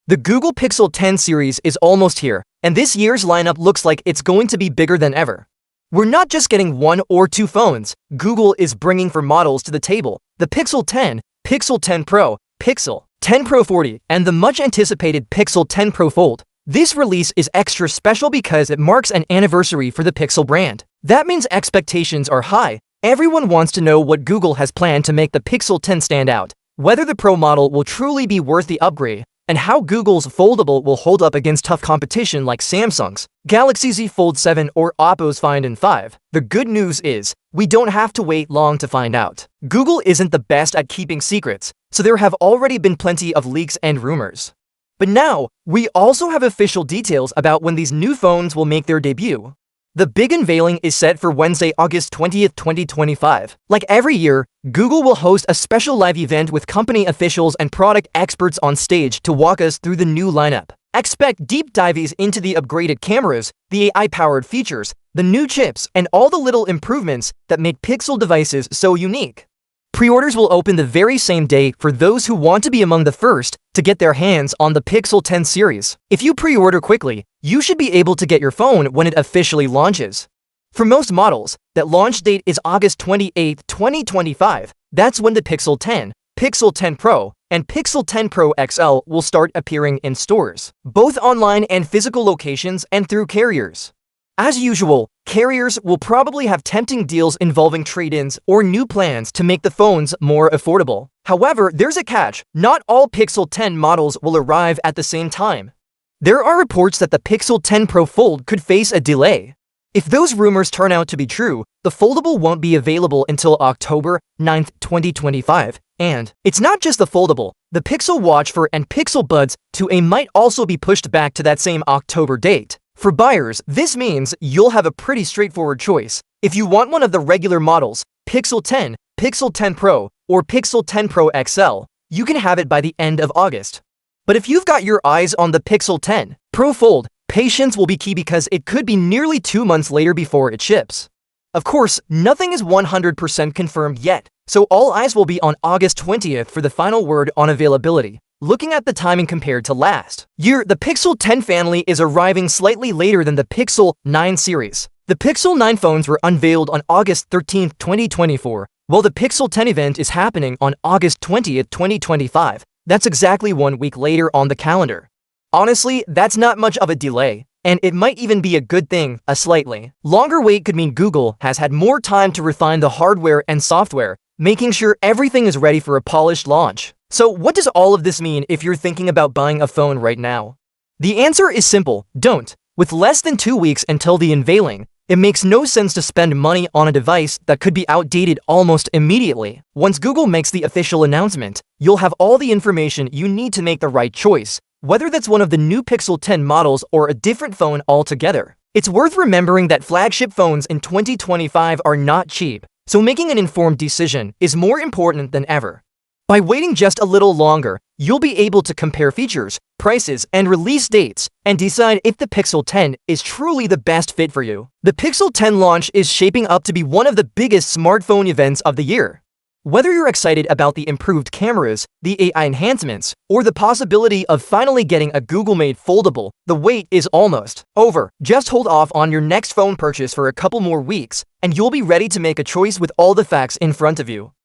The Google Pixel 10 series is almost here, and this year's lineup looks like it's going to be bigger than ever. We're not just getting one or two phones. Google is bringing four models to the table: the Pixel 10, Pixel 10 Pro, Pixel 10 Pro 40, and the much-anticipated Pixel 10 Pro Fold. This release is extra special because it marks an anniversary for the Pixel brand. That means expectations are high. Everyone wants to know what Google has planned to make the Pixel 10 stand out, whether the Pro model will truly be worth the upgrade, and how Google's foldable will hold up against tough competition like Samsung's Galaxy Z Fold 7 or Oppo's Find N5. The good news is, we don't have to wait long to find out. Google isn't the best at keeping secrets, so there have already been plenty of leaks and rumors. But now, we also have official details about when these new phones will make their debut. The big unveiling is set for Wednesday, August 20th, 2025. Like every year, Google will host a special live event with company officials and product experts on stage to walk us through the new lineup. Expect deep dives into the upgraded cameras, the AI-powered features, the new chips, and all the little improvements that make Pixel devices so unique. Pre-orders will open the very same day for those who want to be among the first to get their hands on the Pixel 10 series. If you pre-order quickly, you should be able to get your phone when it officially launches. For most models, that launch date is August 28, 2025. That's when the Pixel 10, Pixel 10 Pro, and Pixel 10 Pro XL will start appearing in stores, both online and physical locations and through carriers. As usual, carriers will probably have tempting deals involving trade-ins or new plans to make the phones more affordable. However, there's a catch: not all Pixel 10 models will arrive at the same time. There are reports that the Pixel 10 Pro Fold could face a delay. If those rumors turn out to be true, the foldable won't be available until October 9, 2025. And it's not just the foldable. The Pixel Watch 4 and Pixel Buds 2a might also be pushed back to that same October date. For buyers, this means you'll have a pretty straightforward choice. If you want one of the regular models, Pixel 10, Pixel 10 Pro, or Pixel 10 Pro XL, you can have it by the end of August. But if you've got your eyes on the Pixel 10 Pro Fold, patience will be key because it could be nearly 2 months later before it ships. Of course, nothing is 100% confirmed yet, so all eyes will be on August 20th for the final word on availability. Looking at the timing compared to last year, the Pixel 10 family is arriving slightly later than the Pixel 9 series. The Pixel 9 phones were unveiled on August 13, 2024, while the Pixel 10 event is happening on August 20th, 2025. That's exactly 1 week later on the calendar. Honestly, that's not much of a delay, and it might even be a good thing. A slightly longer wait could mean Google has had more time to refine the hardware and software, making sure everything is ready for a polished launch. So what does all of this mean if you're thinking about buying a phone right now? The answer is simple: don't. With less than 2 weeks until the unveiling, it makes no sense to spend money on a device that could be outdated almost immediately. Once Google makes the official announcement, you'll have all the information you need to make the right choice, whether that's one of the new Pixel 10 models or a different phone altogether. It's worth remembering that flagship phones in 2025 are not cheap, so making an informed decision is more important than ever. By waiting just a little longer, you'll be able to compare features, prices, and release dates, and decide if the Pixel 10 is truly the best fit for you. The Pixel 10 launch is shaping up to be one of the biggest smartphone events of the year. Whether you're excited about the improved cameras, the AI enhancements, or the possibility of finally getting a Google-made foldable, the wait is almost over. Just hold off on your next phone purchase for a couple more weeks, and you'll be ready to make a choice with all the facts in front of you.